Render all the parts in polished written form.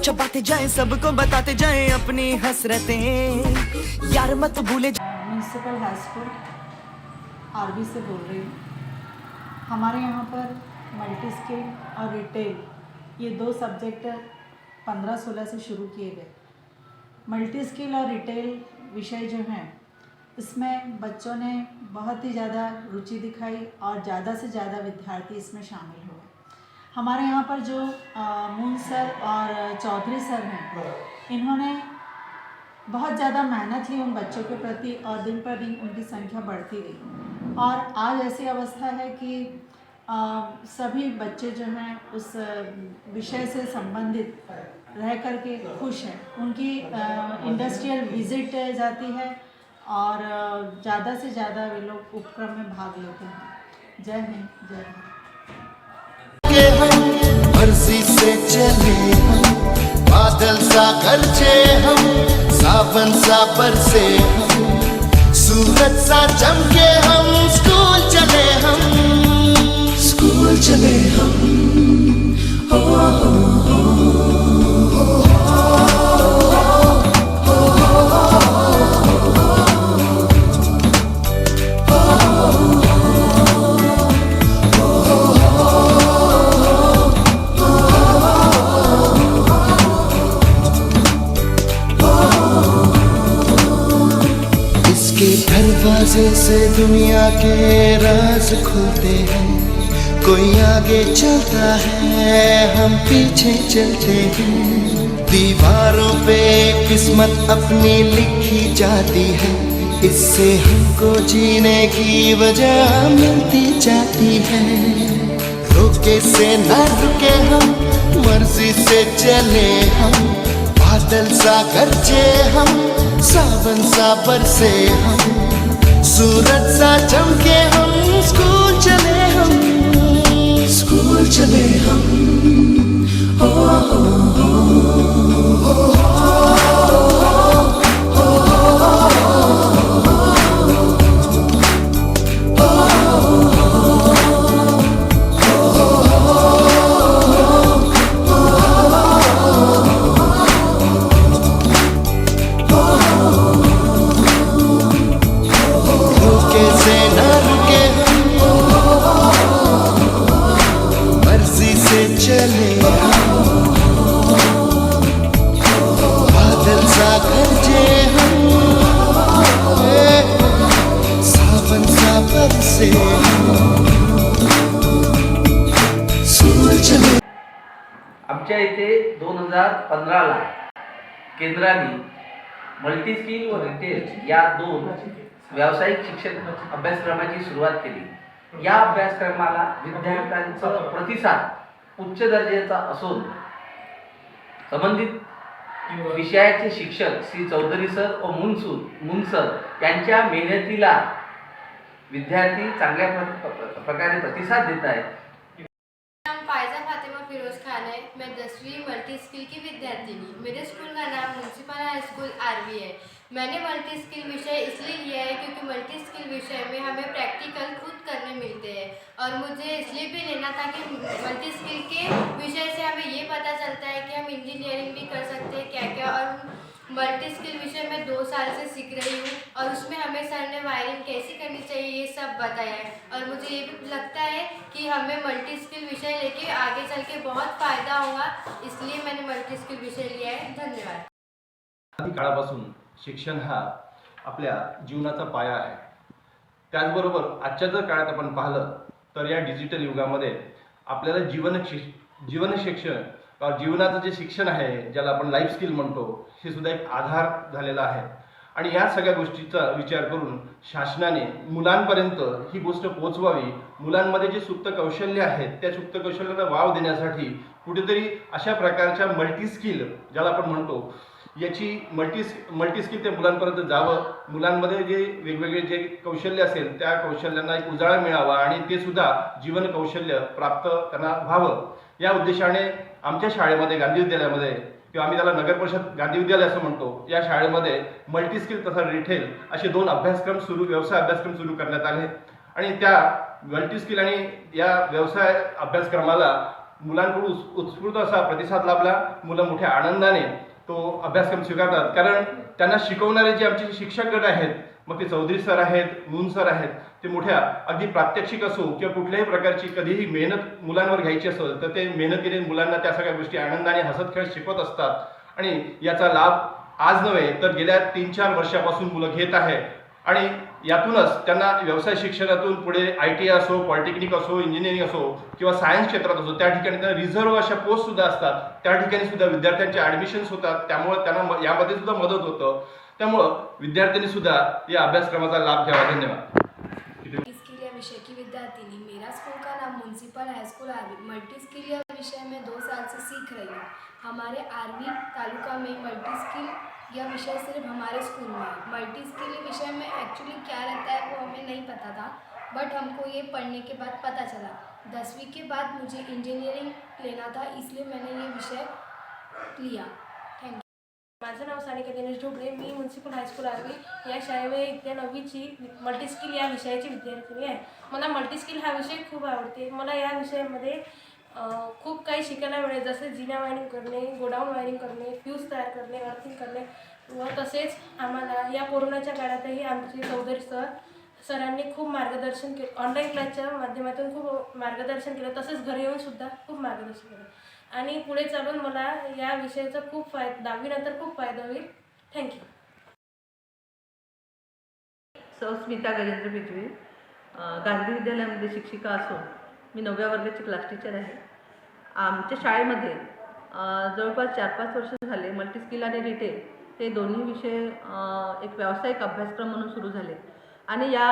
चबाते जाएं, सबको बताते जाएं अपनी हसरतें, यार मत भूले। म्यूनसिपल हाई स्कूल आरबी से बोल रही हूँ। हमारे यहाँ पर मल्टी स्किल और रिटेल ये दो सब्जेक्ट 15-16 से शुरू किए गए। मल्टी स्किल और रिटेल विषय जो हैं इसमें बच्चों ने बहुत ही ज़्यादा रुचि दिखाई और ज़्यादा से ज़्यादा विद्यार्थी इसमें शामिल हुए। हमारे यहाँ पर जो मून सर और चौधरी सर हैं, इन्होंने बहुत ज़्यादा मेहनत ली उन बच्चों के प्रति और दिन पर दिन उनकी संख्या बढ़ती गई और आज ऐसी अवस्था है कि सभी बच्चे जो हैं उस विषय से संबंधित रह कर के खुश हैं। उनकी इंडस्ट्रियल विजिट जाती है और ज़्यादा से ज़्यादा वे लोग उपक्रम में भाग लेते हैं। जय हिंद, जय भारत। मर्जी से चले हम, बादल सा गरजे हम, सावन सा बरसे हम, सूरज सा चमके हम, स्कूल चले हम, स्कूल चले हम, हो, हो, हो। दरवाजे से दुनिया के राज खुलते हैं, कोई आगे चलता है हम पीछे चलते हैं, दीवारों पे किस्मत अपनी लिखी जाती है, इससे हमको जीने की वजह मिलती जाती है, रोके से न रुके हम, मर्जी से चले हम, बादल सा गरजे हम, सावन सा बरसे हम, सूरज सा चमके हम, स्कूल चले हम, स्कूल चले हम, हो, हो, हो, हो, आमच्या इथे 2015ला केंद्राने मल्टी स्किल व रिटेल या दोन व्यावसायिक शिक्षण अभ्यासक्रमाची सुरुवात केली। या अभ्यासक्रमाला विद्यार्थ्यांचा प्रतिसाद उच्च दर्जाचा असून संबंधित विषयाचे शिक्षक श्री चौधरी सर व मुन सर यांच्या मेहनतीला विद्यार्थी चांगल्या प्रकारे प्रतिसाद देत आहेत। मैं 10वीं मल्टी स्किल की विद्यार्थिनी। मेरे स्कूल का नाम म्यूनसिपल हाई स्कूल आरवी है। मैंने मल्टी स्किल विषय इसलिए लिया है क्योंकि मल्टी स्किल विषय में हमें प्रैक्टिकल खुद करने मिलते हैं और मुझे इसलिए भी लेना था कि मल्टी स्किल के विषय से हमें ये पता चलता है कि हम इंजीनियरिंग भी कर सकते हैं क्या क्या। और मल्टी स्किल विषय में 2 साल से सीख रही हूँ और उसमें हमें सर ने वायरिंग कैसी करनी चाहिए ये सब बताया है और मुझे ये भी लगता है कि हमें मल्टी स्किल विषय लेके आगे चल के बहुत फ़ायदा होगा, इसलिए मैंने मल्टी स्किल विषय लिया है। धन्यवाद। आधी काळापासून शिक्षण हा आपल्या जीवनाचा पाया आहे। त्याचबरोबर आजच्या जर काळात आपण पाहिलं तर या डिजिटल युगामध्ये आपल्याला जीवन शिक्षण जीवनाचं जे शिक्षण आहे ज्याला आपण लाईफ स्किल म्हणतो हे सुद्धा एक आधार झालेला आहे आणि या सगळ्या गोष्टीचा विचार करून शासनाने मुलांपर्यंत ही गोष्ट पोहोचवावी, मुलांमध्ये जे सुप्त कौशल्य आहेत त्या सुप्त कौशल्याला वाव देण्यासाठी कुठेतरी अशा प्रकारच्या मल्टी स्किल ज्याला आपण म्हणतो याची मल्टी स्किल त्या मुलांपर्यंत जावं, मुलांमध्ये जे वेगवेगळे जे कौशल्य असेल त्या कौशल्यांना एक उजाळा मिळावा आणि ते सुद्धा जीवन कौशल्य प्राप्त त्यांना व्हावं या उद्देशाने आमच्या शाळेमध्ये गांधी विद्यालयामध्ये किंवा आम्ही त्याला नगर परिषद गांधी विद्यालय असं म्हणतो या शाळेमध्ये मल्टी स्किल तथा रिटेल असे 2 व्यवसाय अभ्यासक्रम सुरू करण्यात आले आणि त्या मल्टी स्किल आणि या व्यवसाय अभ्यासक्रमाला मुलांकडून उत्स्फूर्त असा प्रतिसाद लाभला. मुलं मोठ्या आनंदाने तो अभ्यासक्रम स्वीकारतात, कारण त्यांना शिकवणारे जे आमचे शिक्षकगण आहेत, मग ते चौधरी सर आहेत, मून सर आहेत, ते मोठ्या अगदी प्रात्यक्षिक असो किंवा कुठल्याही प्रकारची कधीही मेहनत मुलांवर घ्यायची असेल तर ते मेहनतीने मुलांना त्या सगळ्या गोष्टी आनंदाने हसत खेळत शिकवत असतात. आणि याचा लाभ आज नव्हे तर गेल्या 3-4 वर्षापासून मुलं घेत आहे. आणि यातूनच त्यांना व्यवसाय शिक्षणातून पुढे ITI असो, पॉलिटेक्निक असो, इंजिनिअरिंग असो किंवा सायन्स क्षेत्रात असो, त्या ठिकाणी त्यांना रिझर्व्ह अशा पोस्ट सुद्धा असतात, त्या ठिकाणी सुद्धा विद्यार्थ्यांचे ॲडमिशन्स होतात. त्यामुळे त्यांना यामध्ये सुद्धा मदत होतं. त्यामुळं विद्यार्थ्यांनी सुद्धा या अभ्यासक्रमाचा लाभ घ्यावा. धन्यवाद. स्किल या विषय की विद्यार्थिनी. मेरा स्कूल का नाम म्यूनसिपल हाई स्कूल आरवी. मल्टी स्किल या विषय में 2 साल से सीख रही हूँ. हमारे आरवी तालुका में मल्टी स्किल यह विषय सिर्फ हमारे स्कूल में है. मल्टी स्किल विषय में एक्चुअली क्या रहता है वो हमें नहीं पता था, बट हमको ये पढ़ने के बाद पता चला. 10वीं के बाद मुझे इंजीनियरिंग लेना था, इसलिए मैंने ये विषय लिया. थँक्यू. माझं नाव सानिका दिनेश ढोबळे. मी म्युन्सिपल हायस्कूल आरवी या शाळेमध्ये इयत्ता 9वीची मल्टीस्किल या विषयाची विद्यार्थिनी आहे. मला मल्टीस्किल हा विषय खूप आवडते. मला या विषयामध्ये खूप काही शिकायला मिळेल, जसे जिना वायरिंग करणे, गोडाऊन वायरिंग करणे, फ्यूज तयार करणे, अर्थिंग करणे व तसेच आम्हाला या कोरोनाच्या काळातही आमचे चौधरी सरांनी खूप मार्गदर्शन केलं. ऑनलाईन क्लासच्या माध्यमातून खूप मार्गदर्शन केलं, तसेच घरी येऊन सुद्धा खूप मार्गदर्शन केलं. आणि पुढे चालून मला या विषयाचा खूप 10वी नंतर खूप फायदा होईल. थँक्यू. स्मिता गजेंद्र बिजवे, गांधी विद्यालयामध्ये शिक्षिका असून मी 9व्या वर्गाची क्लास टीचर आहे. आमच्या शाळेमध्ये जवळपास 4-5 वर्ष झाले मल्टी स्किल आणि रिटेल हे दोन्ही विषय एक व्यावसायिक अभ्यासक्रम म्हणून सुरू झाले. आणि या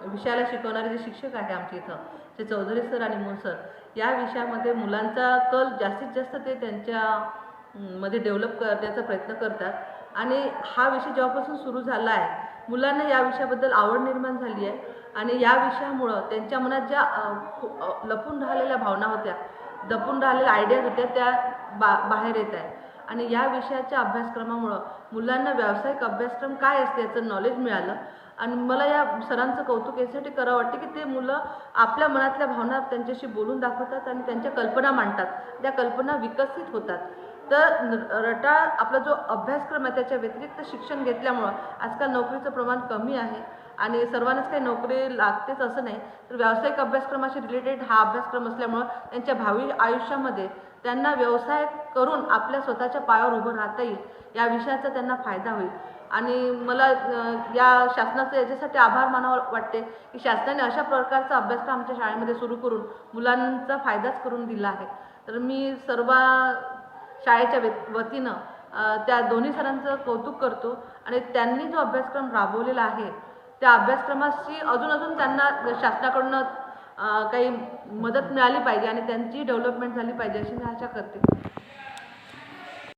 विषयाला शिकवणारे जे शिक्षक आहे आमच्या इथं, ते चौधरी सर आणि मून सर, या विषयामध्ये मुलांचा कल जास्तीत जास्त ते त्यांच्यामध्ये डेव्हलप करण्याचा प्रयत्न करतात. आणि हा विषय जेव्हापासून सुरू झाला आहे, मुलांना या विषयाबद्दल आवड निर्माण झाली आहे. आणि या विषयामुळं त्यांच्या मनात ज्या लपून राहिलेल्या भावना होत्या, दपून राहिलेल्या आयडियाज होत्या, त्या बाहेर येत आहे. आणि या विषयाच्या अभ्यासक्रमामुळं मुलांना व्यावसायिक अभ्यासक्रम काय असते याचं नॉलेज मिळालं. आणि मला या सरांचं कौतुक यासाठी करावं वाटते की ते मुलं आपल्या मनातल्या भावना त्यांच्याशी बोलून दाखवतात आणि त्यांच्या कल्पना मांडतात, त्या कल्पना विकसित होतात. तर रटाळ आपला जो अभ्यासक्रम आहे त्याच्या व्यतिरिक्त शिक्षण घेतल्यामुळं आजकाल नोकरीचं प्रमाण कमी आहे. आणि सर्वांनाच काही नोकरी लागतेच असं नाही, तर व्यावसायिक अभ्यासक्रमाशी रिलेटेड हा अभ्यासक्रम असल्यामुळं त्यांच्या भावी आयुष्यामध्ये त्यांना व्यवसाय करून आपल्या स्वतःच्या पायावर उभं राहता येईल, या विषयाचा त्यांना फायदा होईल. आणि मला या शासनाचं याच्यासाठी आभार मानावं वाटते की शासनाने अशा प्रकारचा अभ्यासक्रम आमच्या शाळेमध्ये सुरू करून मुलांचा फायदाच करून दिला आहे. तर मी सर्व शाळेच्या वतीनं त्या दोन्ही सरांचं कौतुक करतो. आणि त्यांनी जो अभ्यासक्रम राबवलेला आहे त्या अभ्यासक्रमाची अजून त्यांना शासनाकडून काही मदत मिळाली पाहिजे आणि त्यांची डेव्हलपमेंट झाली पाहिजे अशी मी आशा करते.